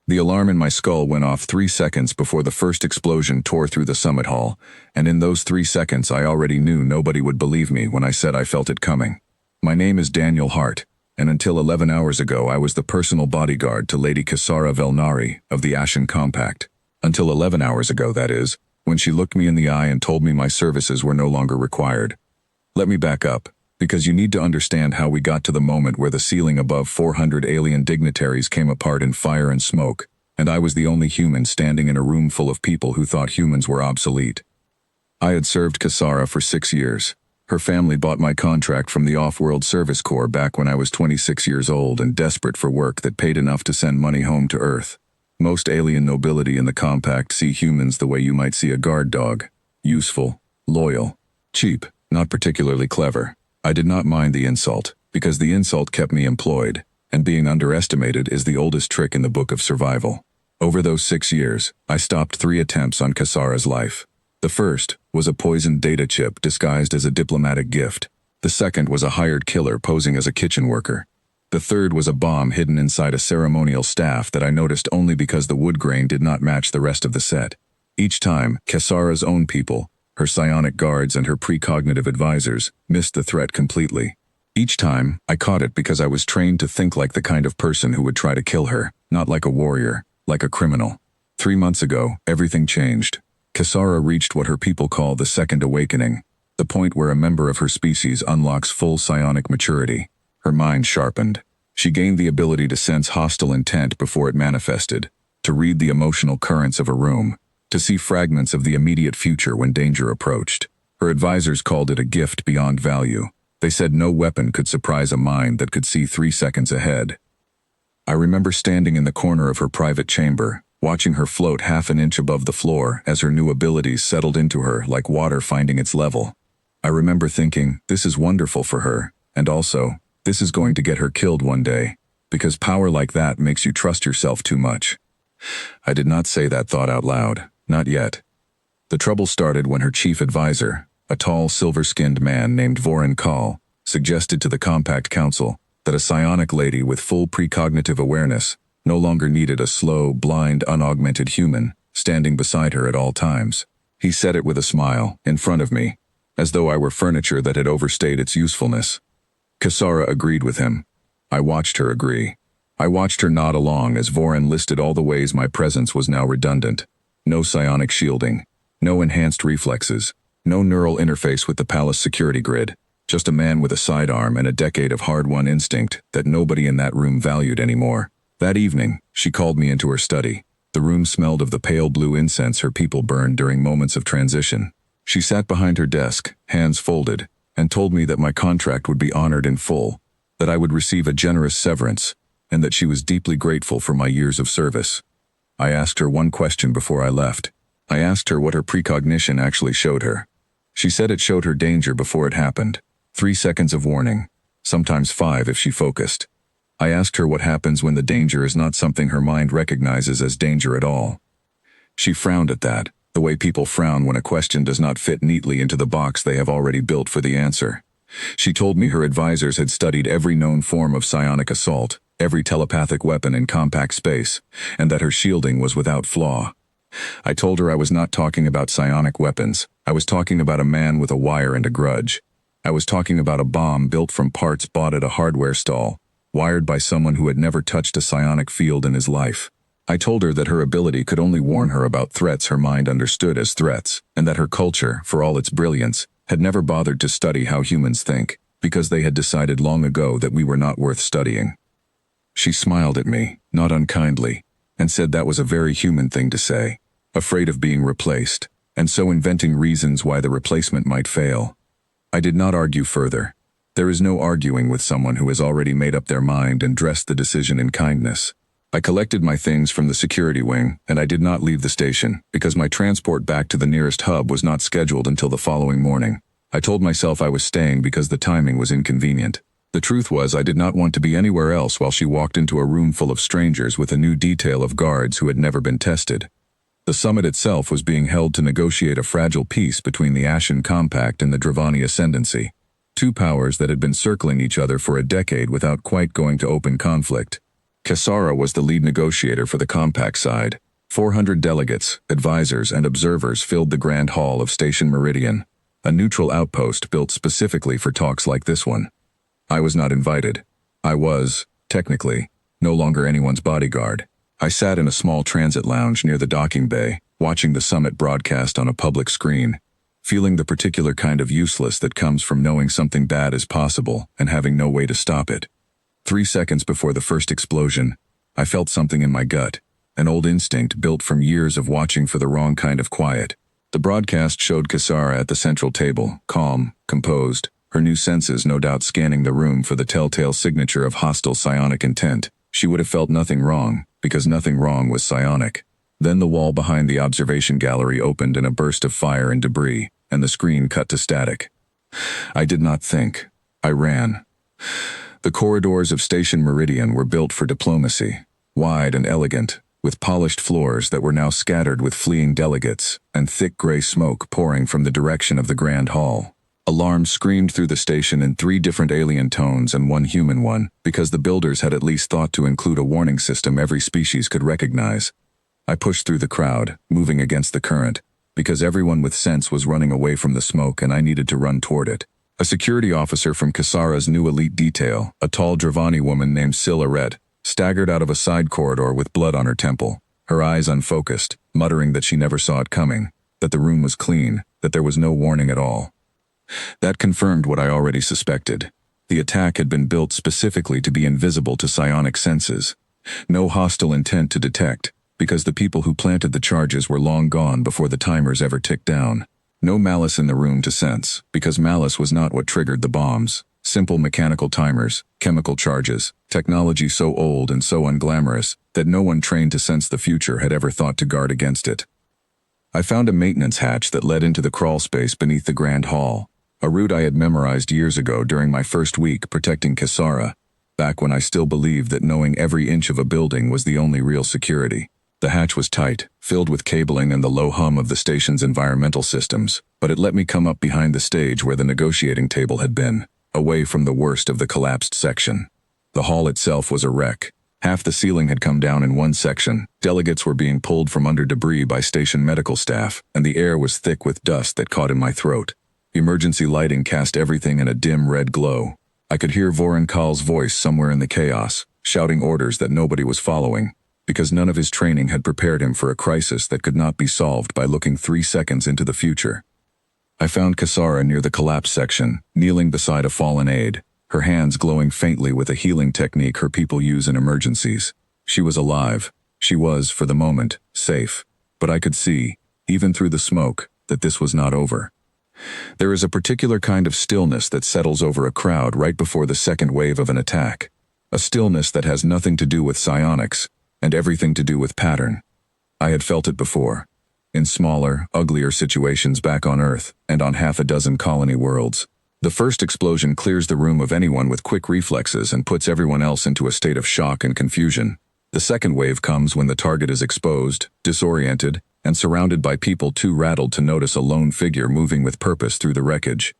The alarm in my skull went off 3 seconds before the first explosion tore through the summit hall, and in those 3 seconds I already knew nobody would believe me when I said I felt it coming. My name is Daniel Hart, and until 11 hours ago I was the personal bodyguard to Lady Kisara Velnari of the Ashen Compact. Until 11 hours ago, that is, when she looked me in the eye and told me my services were no longer required. Let me back up, because you need to understand how we got to the moment where the ceiling above 400 alien dignitaries came apart in fire and smoke, and I was the only human standing in a room full of people who thought humans were obsolete. I had served Kisara for 6 years. Her family bought my contract from the Off-World Service Corps back when I was 26 years old and desperate for work that paid enough to send money home to Earth. Most alien nobility in the Compact see humans the way you might see a guard dog. Useful, loyal, cheap, not particularly clever. I did not mind the insult, because the insult kept me employed, and being underestimated is the oldest trick in the book of survival. Over those 6 years, I stopped 3 attempts on Kisara's life. The first was a poisoned data chip disguised as a diplomatic gift. The second was a hired killer posing as a kitchen worker. The third was a bomb hidden inside a ceremonial staff that I noticed only because the wood grain did not match the rest of the set. Each time, Kisara's own people, her psionic guards and her precognitive advisors, missed the threat completely. Each time, I caught it because I was trained to think like the kind of person who would try to kill her, not like a warrior, like a criminal. 3 months ago, everything changed. Kisara reached what her people call the Second Awakening, the point where a member of her species unlocks full psionic maturity. Her mind sharpened. She gained the ability to sense hostile intent before it manifested, to read the emotional currents of a room, to see fragments of the immediate future when danger approached. Her advisors called it a gift beyond value. They said no weapon could surprise a mind that could see 3 seconds ahead. I remember standing in the corner of her private chamber, watching her float half an inch above the floor as her new abilities settled into her like water finding its level. I remember thinking, this is wonderful for her, and also, this is going to get her killed one day, because power like that makes you trust yourself too much. I did not say that thought out loud, not yet. The trouble started when her chief advisor, a tall, silver-skinned man named Voran Kal, suggested to the Compact Council that a psionic lady with full precognitive awareness no longer needed a slow, blind, unaugmented human standing beside her at all times. He said it with a smile, in front of me, as though I were furniture that had overstayed its usefulness. Kisara agreed with him. I watched her agree. I watched her nod along as Voran listed all the ways my presence was now redundant. No psionic shielding, no enhanced reflexes, no neural interface with the palace security grid, just a man with a sidearm and a decade of hard-won instinct that nobody in that room valued anymore. That evening, she called me into her study. The room smelled of the pale blue incense her people burned during moments of transition. She sat behind her desk, hands folded, and told me that my contract would be honored in full, that I would receive a generous severance, and that she was deeply grateful for my years of service. I asked her one question before I left. I asked her what her precognition actually showed her. She said it showed her danger before it happened. 3 seconds of warning, sometimes 5 if she focused. I asked her what happens when the danger is not something her mind recognizes as danger at all. She frowned at that, the way people frown when a question does not fit neatly into the box they have already built for the answer. She told me her advisors had studied every known form of psionic assault, every telepathic weapon in compact space, and that her shielding was without flaw. I told her I was not talking about psionic weapons. I was talking about a man with a wire and a grudge. I was talking about a bomb built from parts bought at a hardware stall, wired by someone who had never touched a psionic field in his life. I told her that her ability could only warn her about threats her mind understood as threats, and that her culture, for all its brilliance, had never bothered to study how humans think, because they had decided long ago that we were not worth studying. She smiled at me, not unkindly, and said that was a very human thing to say, afraid of being replaced, and so inventing reasons why the replacement might fail. I did not argue further. There is no arguing with someone who has already made up their mind and dressed the decision in kindness. I collected my things from the security wing, and I did not leave the station, because my transport back to the nearest hub was not scheduled until the following morning. I told myself I was staying because the timing was inconvenient. The truth was I did not want to be anywhere else while she walked into a room full of strangers with a new detail of guards who had never been tested. The summit itself was being held to negotiate a fragile peace between the Ashen Compact and the Dravani Ascendancy, 2 powers that had been circling each other for a decade without quite going to open conflict. Kasara was the lead negotiator for the compact side. 400 delegates, advisors, and observers filled the Grand Hall of Station Meridian, a neutral outpost built specifically for talks like this one. I was not invited. I was, technically, no longer anyone's bodyguard. I sat in a small transit lounge near the docking bay, watching the summit broadcast on a public screen, feeling the particular kind of useless that comes from knowing something bad is possible and having no way to stop it. 3 seconds before the first explosion, I felt something in my gut, an old instinct built from years of watching for the wrong kind of quiet. The broadcast showed Kasara at the central table, calm, composed, her new senses no doubt scanning the room for the telltale signature of hostile psionic intent. She would have felt nothing wrong, because nothing wrong was psionic. Then the wall behind the observation gallery opened in a burst of fire and debris, and the screen cut to static. I did not think. I ran. The corridors of Station Meridian were built for diplomacy, wide and elegant, with polished floors that were now scattered with fleeing delegates, and thick gray smoke pouring from the direction of the Grand Hall. Alarms screamed through the station in 3 different alien tones and 1 human one, because the builders had at least thought to include a warning system every species could recognize. I pushed through the crowd, moving against the current, because everyone with sense was running away from the smoke and I needed to run toward it. A security officer from Kasara's new elite detail, a tall Dravani woman named Silhouette, staggered out of a side corridor with blood on her temple, her eyes unfocused, muttering that she never saw it coming, that the room was clean, that there was no warning at all. That confirmed what I already suspected. The attack had been built specifically to be invisible to psionic senses. No hostile intent to detect, because the people who planted the charges were long gone before the timers ever ticked down. No malice in the room to sense, because malice was not what triggered the bombs. Simple mechanical timers, chemical charges, technology so old and so unglamorous that no one trained to sense the future had ever thought to guard against it. I found a maintenance hatch that led into the crawl space beneath the Grand Hall, a route I had memorized years ago during my first week protecting Kasara, back when I still believed that knowing every inch of a building was the only real security. The hatch was tight, filled with cabling and the low hum of the station's environmental systems, but it let me come up behind the stage where the negotiating table had been, away from the worst of the collapsed section. The hall itself was a wreck. Half the ceiling had come down in one section, delegates were being pulled from under debris by station medical staff, and the air was thick with dust that caught in my throat. Emergency lighting cast everything in a dim red glow. I could hear Voronkal's voice somewhere in the chaos, shouting orders that nobody was following, because none of his training had prepared him for a crisis that could not be solved by looking 3 seconds into the future. I found Kasara near the collapse section, kneeling beside a fallen aide, her hands glowing faintly with a healing technique her people use in emergencies. She was alive. She was, for the moment, safe. But I could see, even through the smoke, that this was not over. There is a particular kind of stillness that settles over a crowd right before the second wave of an attack. A stillness that has nothing to do with psionics, and everything to do with pattern. I had felt it before. In smaller, uglier situations back on Earth, and on half a dozen colony worlds. The first explosion clears the room of anyone with quick reflexes and puts everyone else into a state of shock and confusion. The second wave comes when the target is exposed, disoriented, and surrounded by people too rattled to notice a lone figure moving with purpose through the wreckage.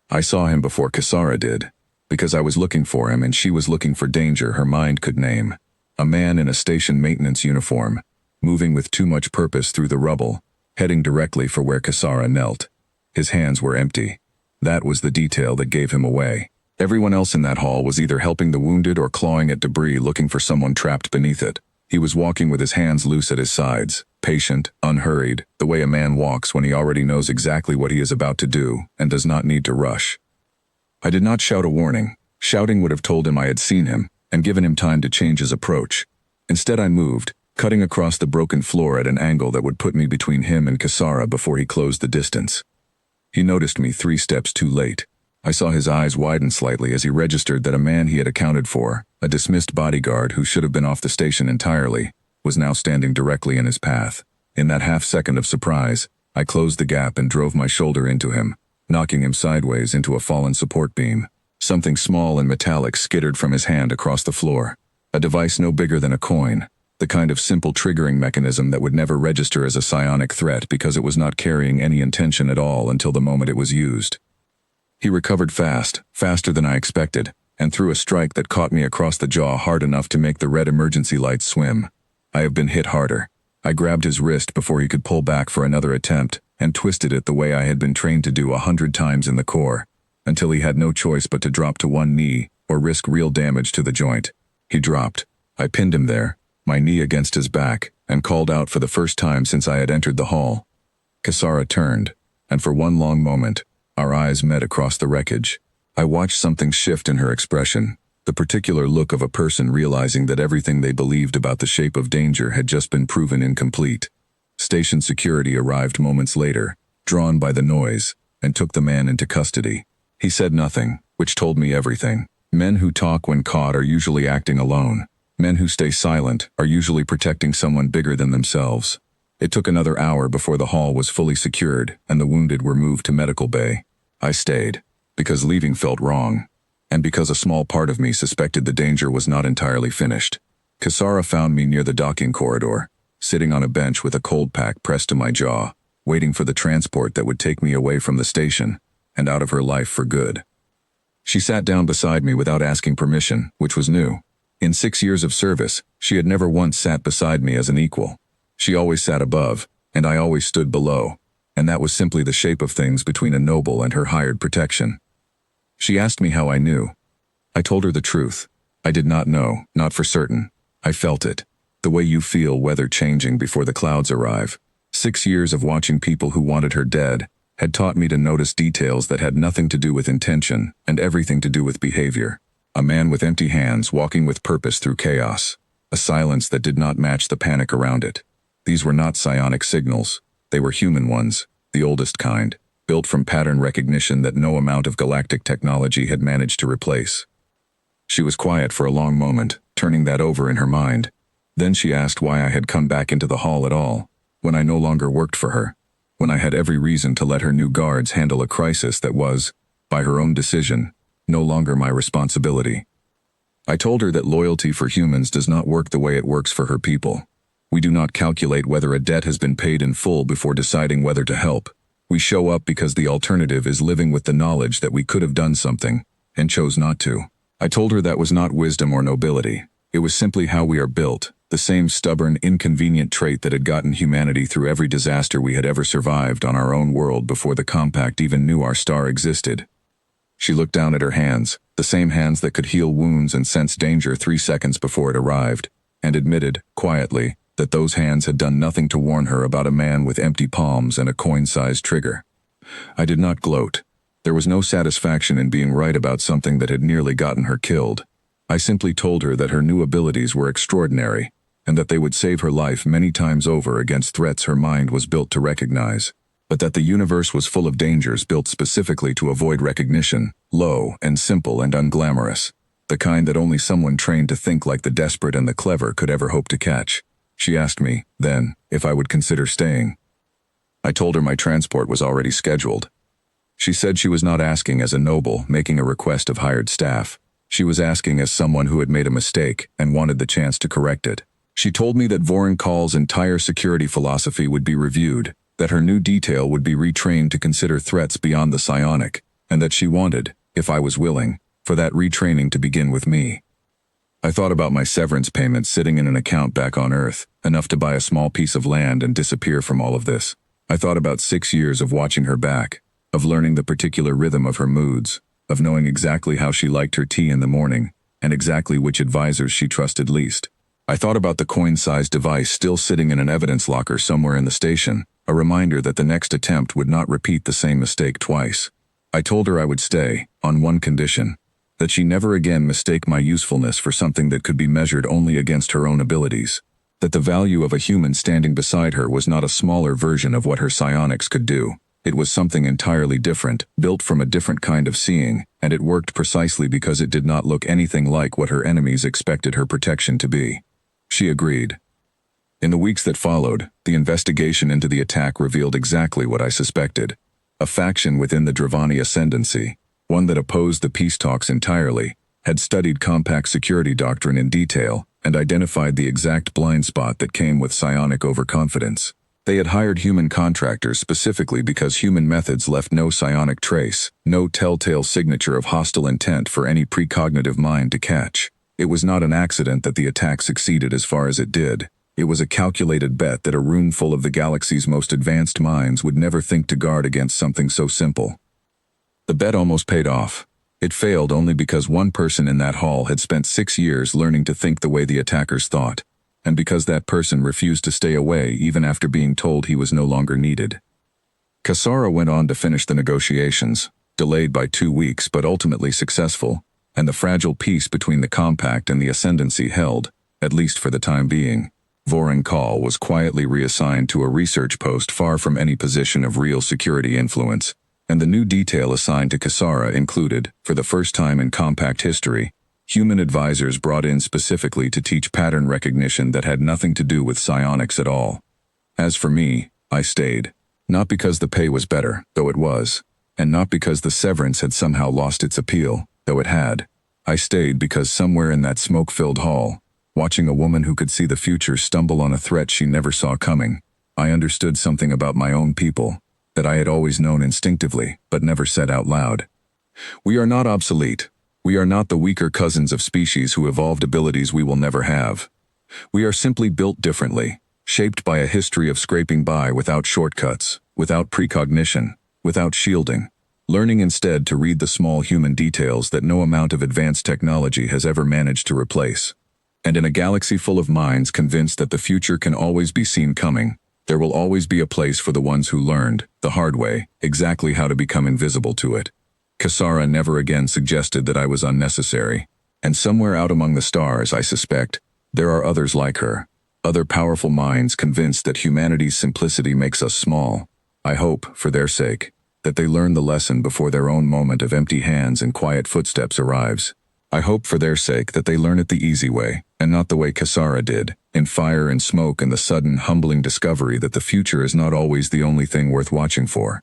I saw him before Kasara did, because I was looking for him and she was looking for danger her mind could name. A man in a station maintenance uniform, moving with too much purpose through the rubble, heading directly for where Kasara knelt. His hands were empty. That was the detail that gave him away. Everyone else in that hall was either helping the wounded or clawing at debris looking for someone trapped beneath it. He was walking with his hands loose at his sides, patient, unhurried, the way a man walks when he already knows exactly what he is about to do and does not need to rush. I did not shout a warning. Shouting would have told him I had seen him and given him time to change his approach. Instead I moved, cutting across the broken floor at an angle that would put me between him and Kasara before he closed the distance. He noticed me 3 steps too late. I saw his eyes widen slightly as he registered that a man he had accounted for, a dismissed bodyguard who should have been off the station entirely, was now standing directly in his path. In that half-second of surprise, I closed the gap and drove my shoulder into him, knocking him sideways into a fallen support beam. Something small and metallic skittered from his hand across the floor. A device no bigger than a coin, the kind of simple triggering mechanism that would never register as a psionic threat because it was not carrying any intention at all until the moment it was used. He recovered fast, faster than I expected, and threw a strike that caught me across the jaw hard enough to make the red emergency lights swim. I have been hit harder. I grabbed his wrist before he could pull back for another attempt, and twisted it the way I had been trained to do 100 times in the Corps, until he had no choice but to drop to one knee, or risk real damage to the joint. He dropped. I pinned him there, my knee against his back, and called out for the first time since I had entered the hall. Kasara turned, and for one long moment, our eyes met across the wreckage. I watched something shift in her expression, the particular look of a person realizing that everything they believed about the shape of danger had just been proven incomplete. Station security arrived moments later, drawn by the noise, and took the man into custody. He said nothing, which told me everything. Men who talk when caught are usually acting alone. Men who stay silent are usually protecting someone bigger than themselves. It took another hour before the hall was fully secured and the wounded were moved to medical bay. I stayed, because leaving felt wrong, and because a small part of me suspected the danger was not entirely finished. Kasara found me near the docking corridor, sitting on a bench with a cold pack pressed to my jaw, waiting for the transport that would take me away from the station and out of her life for good. She sat down beside me without asking permission, which was new. In 6 years of service, she had never once sat beside me as an equal. She always sat above, and I always stood below, and that was simply the shape of things between a noble and her hired protection. She asked me how I knew. I told her the truth. I did not know, not for certain. I felt it. The way you feel weather changing before the clouds arrive. 6 years of watching people who wanted her dead had taught me to notice details that had nothing to do with intention and everything to do with behavior. A man with empty hands walking with purpose through chaos. A silence that did not match the panic around it. These were not psionic signals. They were human ones, the oldest kind, built from pattern recognition that no amount of galactic technology had managed to replace. She was quiet for a long moment, turning that over in her mind. Then she asked why I had come back into the hall at all, when I no longer worked for her, when I had every reason to let her new guards handle a crisis that was, by her own decision, no longer my responsibility. I told her that loyalty for humans does not work the way it works for her people. We do not calculate whether a debt has been paid in full before deciding whether to help. We show up because the alternative is living with the knowledge that we could have done something, and chose not to. I told her that was not wisdom or nobility. It was simply how we are built, the same stubborn, inconvenient trait that had gotten humanity through every disaster we had ever survived on our own world before the Compact even knew our star existed. She looked down at her hands, the same hands that could heal wounds and sense danger 3 seconds before it arrived, and admitted, quietly, that those hands had done nothing to warn her about a man with empty palms and a coin-sized trigger. I did not gloat. There was no satisfaction in being right about something that had nearly gotten her killed. I simply told her that her new abilities were extraordinary, and that they would save her life many times over against threats her mind was built to recognize, but that the universe was full of dangers built specifically to avoid recognition, low and simple and unglamorous, the kind that only someone trained to think like the desperate and the clever could ever hope to catch. She asked me, then, if I would consider staying. I told her my transport was already scheduled. She said she was not asking as a noble making a request of hired staff. She was asking as someone who had made a mistake and wanted the chance to correct it. She told me that Voronkal's entire security philosophy would be reviewed, that her new detail would be retrained to consider threats beyond the psionic, and that she wanted, if I was willing, for that retraining to begin with me. I thought about my severance payments sitting in an account back on Earth, enough to buy a small piece of land and disappear from all of this. I thought about 6 years of watching her back, of learning the particular rhythm of her moods, of knowing exactly how she liked her tea in the morning, and exactly which advisors she trusted least. I thought about the coin-sized device still sitting in an evidence locker somewhere in the station, a reminder that the next attempt would not repeat the same mistake twice. I told her I would stay, on one condition, that she never again mistake my usefulness for something that could be measured only against her own abilities, that the value of a human standing beside her was not a smaller version of what her psionics could do. It was something entirely different, built from a different kind of seeing, and it worked precisely because it did not look anything like what her enemies expected her protection to be. She agreed. In the weeks that followed, the investigation into the attack revealed exactly what I suspected. A faction within the Dravani Ascendancy, one that opposed the peace talks entirely, had studied Compact security doctrine in detail and identified the exact blind spot that came with psionic overconfidence. They had hired human contractors specifically because human methods left no psionic trace, no telltale signature of hostile intent for any precognitive mind to catch. It was not an accident that the attack succeeded as far as it did. It was a calculated bet that a room full of the galaxy's most advanced minds would never think to guard against something so simple. The bet almost paid off. It failed only because one person in that hall had spent 6 years learning to think the way the attackers thought, and because that person refused to stay away even after being told he was no longer needed. Kasara went on to finish the negotiations, delayed by 2 weeks but ultimately successful, and the fragile peace between the Compact and the Ascendancy held, at least for the time being. Voron Kal was quietly reassigned to a research post far from any position of real security influence, and the new detail assigned to Kasara included, for the first time in Compact history, human advisors brought in specifically to teach pattern recognition that had nothing to do with psionics at all. As for me, I stayed. Not because the pay was better, though it was, and not because the severance had somehow lost its appeal, though it had. I stayed because somewhere in that smoke-filled hall, watching a woman who could see the future stumble on a threat she never saw coming, I understood something about my own people that I had always known instinctively but never said out loud. We are not obsolete. We are not the weaker cousins of species who evolved abilities we will never have. We are simply built differently, shaped by a history of scraping by without shortcuts, without precognition, without shielding, learning instead to read the small human details that no amount of advanced technology has ever managed to replace. And in a galaxy full of minds convinced that the future can always be seen coming, there will always be a place for the ones who learned, the hard way, exactly how to become invisible to it. Kasara never again suggested that I was unnecessary, and somewhere out among the stars, I suspect, there are others like her, other powerful minds convinced that humanity's simplicity makes us small. I hope, for their sake, that they learn the lesson before their own moment of empty hands and quiet footsteps arrives. I hope for their sake that they learn it the easy way, and not the way Kasara did, in fire and smoke and the sudden, humbling discovery that the future is not always the only thing worth watching for.